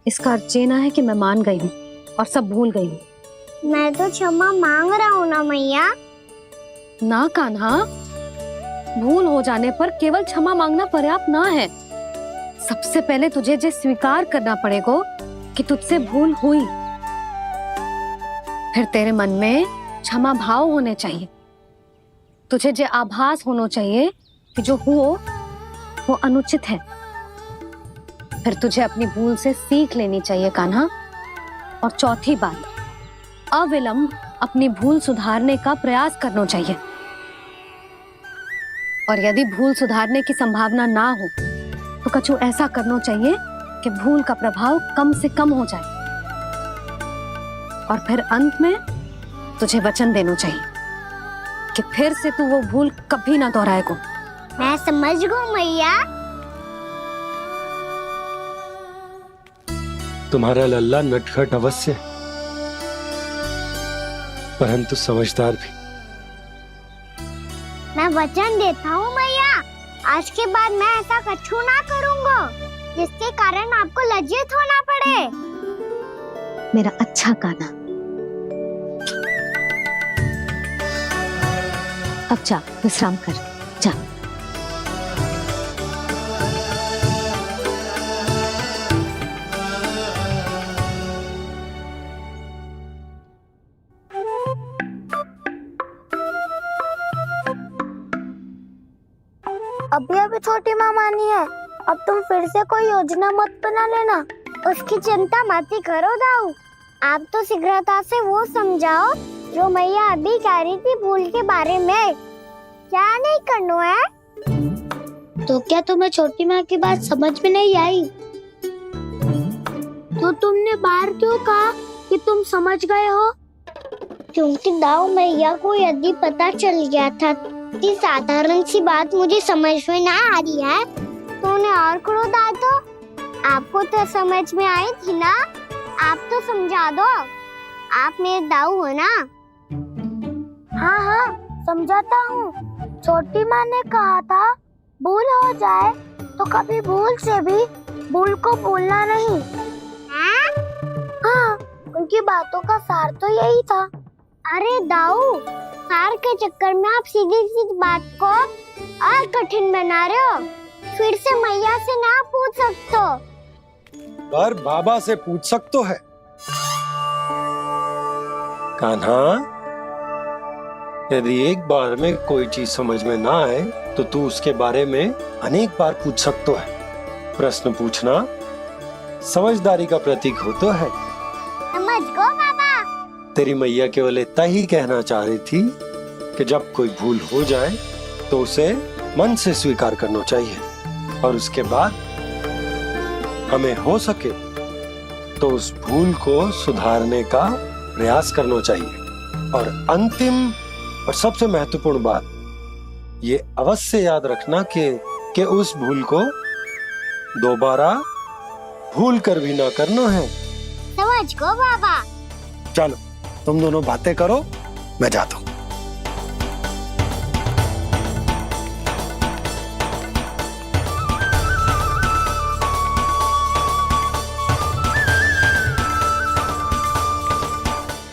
इसका अर्थ ये ना है कि मैं मान गई हूँ और सब भूल गई हूँ। मैं तो क्षमा मांग रहा हूँ ना मैया। ना कान्हा, भूल हो जाने पर केवल क्षमा मांगना पर्याप्त ना है। सबसे पहले तुझे जो स्वीकार करना पड़ेगा कि तुझसे भूल हुई, फिर तेरे मन में क्षमा भाव होने चाहिए। तुझे जो आभास होना चाहिए कि जो हुआ वो अनुचित है। फिर तुझे अपनी भूल से सीख लेनी चाहिए कान्हा। और चौथी बात, अविलंब अपनी भूल सुधारने का प्रयास करना चाहिए। और यदि भूल सुधारने की संभावना ना हो तो कछु ऐसा करना चाहिए कि भूल का प्रभाव कम से कम हो जाए। और फिर अंत में तुझे वचन देना चाहिए कि फिर से तू वो भूल कभी ना दोहराएगा। मैं समझ गई मैया। तुम्हारा लल्ला नटखट अवश्य, परंतु समझदार भी। मैं वचन देता हूँ मैया, आज के बाद मैं ऐसा कछु ना करूँगा जिसके कारण आपको लज्जित होना पड़े। मेरा अच्छा कान्हा, अब जा विश्राम कर, जा। अभी अभी छोटी माँ मानी है, अब तुम फिर से कोई योजना मत बना लेना। उसकी चिंता मत ही करो दाऊ। आप तो शीघ्रता से वो समझाओ जो मैया अभी कह रही थी भूल के बारे में। क्या नहीं करना है? तो क्या तुम्हें छोटी माँ की बात समझ में नहीं आई? तो तुमने बाहर क्यों कहा कि तुम समझ गए हो? क्योंकि दाऊ मैया को यदि पता चल गया था कि साधारण सी बात मुझे समझ में ना आ रही है तो उन्हें और क्रोध आया। तो आपको तो समझ में आई थी ना, आप तो समझा दो। आप मेरे दाऊ हो ना। हाँ हाँ समझाता हूँ। छोटी माँ ने कहा था भूल हो जाए तो कभी भूल से भी भूल को भूलना नहीं। हाँ, उनकी बातों का सार तो यही था। अरे दाऊ, सार के चक्कर में आप सीधी सीधी बात को और कठिन बना रहे हो। फिर से मैया से ना पूछ सकते हो, पर बाबा से पूछ सकते है। कान्हा, यदि एक बार में कोई चीज समझ में ना आए तो तू उसके बारे में अनेक बार पूछ सकते है। प्रश्न पूछना समझदारी का प्रतीक होता है। समझ गो बाबा। तेरी मैया केवल इतना ही कहना चाह रही थी कि जब कोई भूल हो जाए तो उसे मन से स्वीकार करना चाहिए और उसके बाद हमें हो सके तो उस भूल को सुधारने का प्रयास करना चाहिए। और अंतिम और सबसे महत्वपूर्ण बात ये अवश्य याद रखना कि उस भूल को दोबारा भूल कर भी ना करना है। समझ गो बाबा। चलो तुम दोनों बातें करो, मैं जाता हूँ।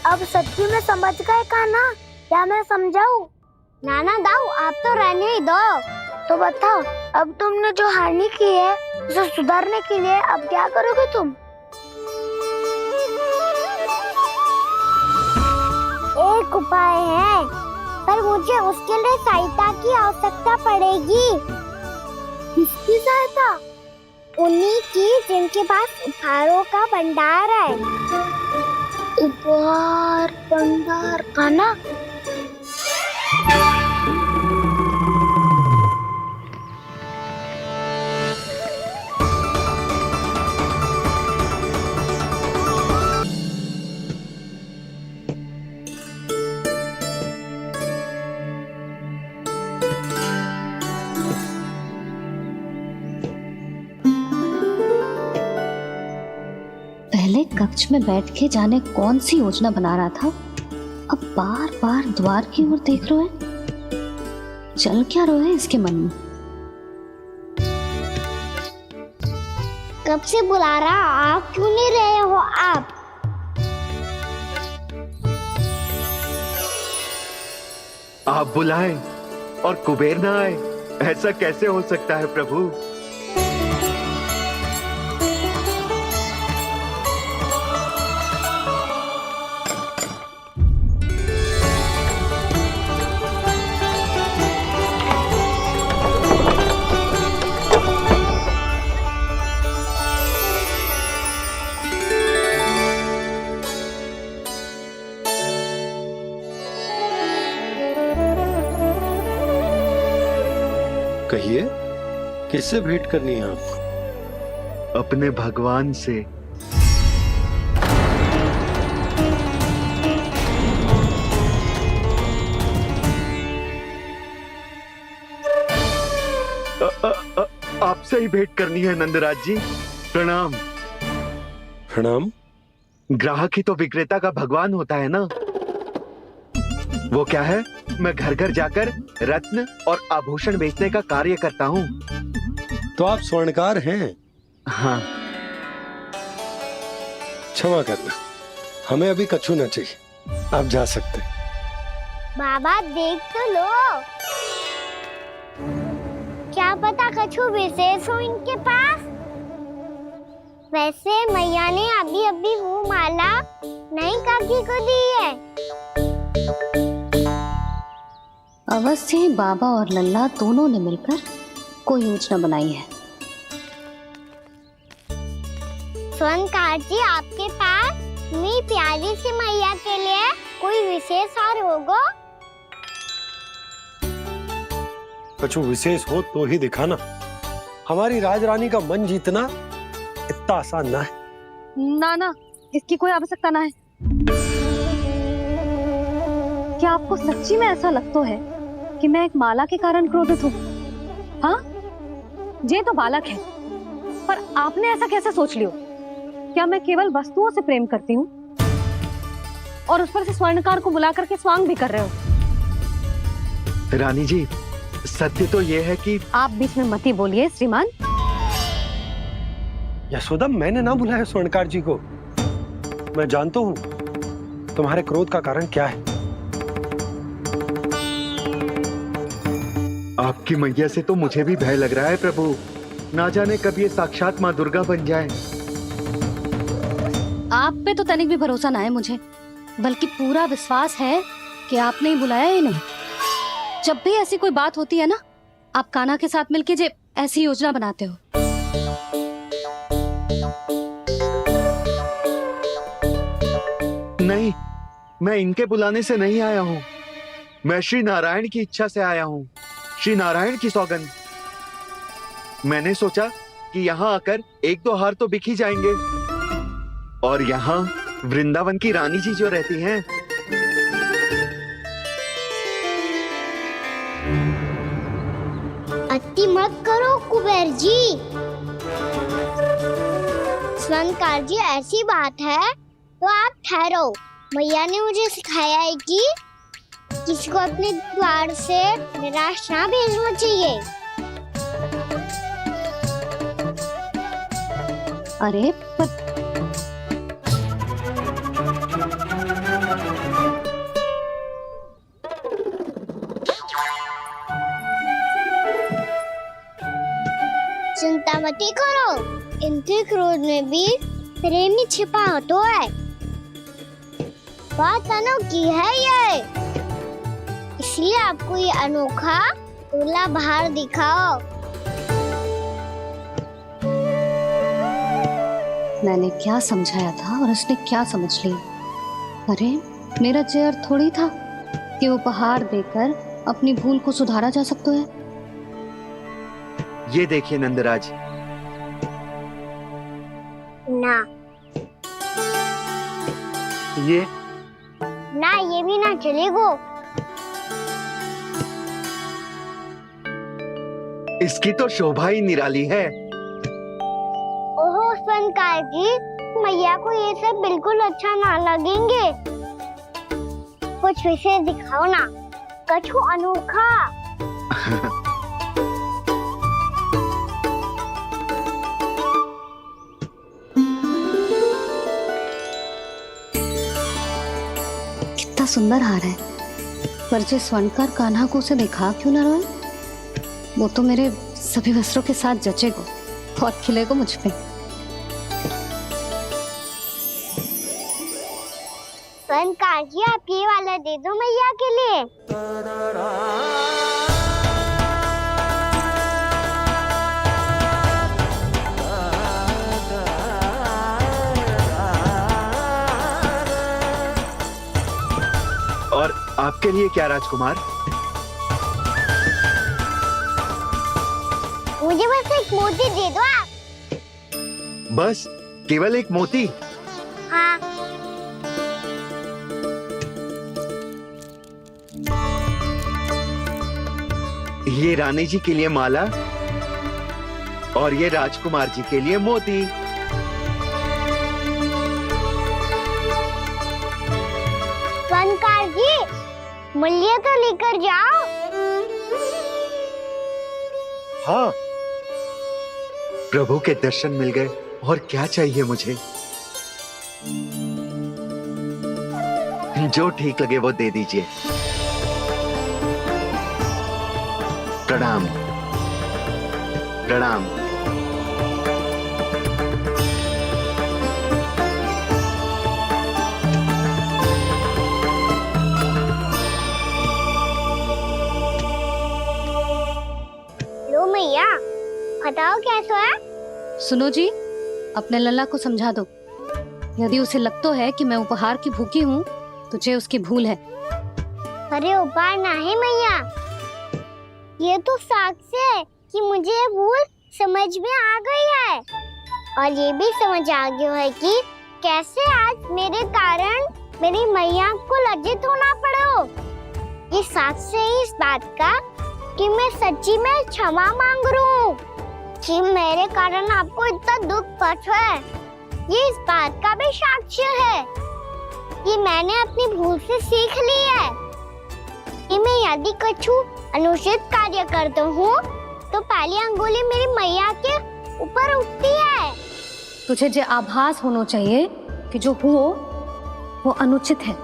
अब सच्ची में समझ गए कान्हा, क्या मैं समझाऊं? नाना दाऊ आप तो रहने ही दो। तो बताओ, अब तुमने जो हानि की है उसे सुधारने के लिए अब क्या करोगे तुम? एक उपाय है, पर मुझे उसके लिए सहायता की आवश्यकता पड़ेगी। किसकी सहायता? उन्हीं की जिनके पास उपहारों का भंडार है। उपहार भंडार का ना? पहले कक्ष में बैठ के जाने कौन सी योजना बना रहा था, अब बार बार द्वार की ओर देख रहे हैं। चल क्या रहे हैं इसके मन में? कब से बुला रहा, आप क्यों नहीं रहे हो? आप बुलाएं और कुबेर ना आए, ऐसा कैसे हो सकता है प्रभु? कहिए, किससे भेंट करनी है आपको? अपने भगवान से। आपसे ही भेंट करनी है नंदराज जी। प्रणाम। प्रणाम। ग्राहक ही तो विक्रेता का भगवान होता है ना। वो क्या है, मैं घर घर जाकर रत्न और आभूषण बेचने का कार्य करता हूँ। तो आप स्वर्णकार हैं? हाँ। क्षमा करना, हमें अभी कछु न चाहिए, आप जा सकते। बाबा देख तो लो, क्या पता कछु विशेष हो इनके पास। वैसे मैया ने अभी अभी वो माला नई काकी को दी है। अवश्य ही बाबा और लल्ला दोनों ने मिलकर कोई योजना बनाई है। स्वर्णकार जी, आपके पास मेरी प्यारी सी मैया के लिए कोई विशेष हार होगा? कछु विशेष हो तो ही दिखाना। हमारी राजरानी का मन जीतना इतना आसान ना है। ना, इसकी कोई आवश्यकता ना है। क्या आपको सच्ची में ऐसा लगता है कि मैं एक माला के कारण क्रोधित हूँ? हाँ, ये तो बालक है, पर आपने ऐसा कैसे सोच लियो? क्या मैं केवल वस्तुओं से प्रेम करती हूँ और उस पर से स्वर्णकार को बुला करके स्वांग भी कर रहे हो? रानी जी, सत्य तो ये है कि आप बीच में मत ही बोलिए श्रीमान। यशोदा, मैंने ना बुलाया स्वर्णकार जी को। मैं जानता हूँ तुम्हारे क्रोध का कारण क्या है। आपकी मैया से तो मुझे भी भय लग रहा है प्रभु। ना जाने कब ये साक्षात माँ दुर्गा बन जाए। आप पे तो तनिक भी भरोसा ना है मुझे, बल्कि पूरा विश्वास है कि आपने ही बुलाया इन्हें। जब भी ऐसी कोई बात होती है ना, आप कान्हा के साथ मिलके जे ऐसी योजना बनाते हो। नहीं, मैं इनके बुलाने से नहीं आया हूँ। मैं श्री नारायण की इच्छा से आया हूँ, श्री नारायण की सौगंध। मैंने सोचा कि यहाँ आकर एक दो हार तो बिक ही जाएंगे, और यहाँ वृंदावन की रानी जी जो रहती हैं। अति मत करो कुबेर जी। स्वर्णकार जी, ऐसी बात है तो आप ठहरो। मैया ने मुझे सिखाया है कि किसी को अपने द्वार से निराश ना भेजना चाहिए। अरे पर चिंता मत करो, इनके क्रोध में भी प्रेम ही छिपा होता है। बात अनोखी है ये, इसलिए आपको ये अनोखा दूल्हा बाहर दिखाओ। मैंने क्या समझाया था और उसने क्या समझ लिया। अरे मेरा चेयर थोड़ी था कि उपहार देकर अपनी भूल को सुधारा जा सकता है। ये देखिए नंदराज। ना ये ना, ये भी ना चलेगो। इसकी तो शोभा ही निराली है। ओहो स्वर्णकार जी, मैया को ये सब बिल्कुल अच्छा ना लगेंगे। कुछ विशेष दिखाओ ना, कछु अनोखा। कितना सुंदर हार है, पर जो स्वर्णकार कान्हा को उसे दिखा क्यों ना रोए? वो तो मेरे सभी वस्त्रों के साथ जचेगा और खिलेगा मुझ पे। स्वर्णकार जी, आप ये वाला दे दो मैया के लिए। और आपके लिए क्या राजकुमार? मुझे बस एक मोती दे दो आप। बस केवल एक मोती? हाँ। ये रानी जी के लिए माला और ये राजकुमार जी के लिए मोती। स्वर्णकार जी, मूल्य तो लेकर जाओ। हाँ, प्रभु के दर्शन मिल गए और क्या चाहिए मुझे। जो ठीक लगे वो दे दीजिए। प्रणाम प्रणाम। लो मैया, बताओ कैसा है? सुनो जी, अपने लल्ला को समझा दो। यदि उसे लगता है कि मैं उपहार की भूखी हूँ, तुझे उसकी भूल है। अरे उपहार ना है मैया, ये तो साक्ष्य है कि मुझे ये भूल समझ में आ गई है, और ये भी समझ आ गया है कि कैसे आज मेरे कारण मेरी मैया को लज्जित होना पड़ो। ये साक्ष्य है इस बात का कि मैं सच्ची में क्षमा मांग रहा हूँ कि मेरे कारण आपको इतना दुख पहुंचा है। ये इस बात का भी साक्ष्य है कि मैंने अपनी भूल से सीख ली है कि मैं यदि कुछ अनुचित कार्य करता हूँ तो पहली अंगुली मेरी मैया के ऊपर उठती है। तुझे जो आभास होना चाहिए कि जो हुआ वो अनुचित है।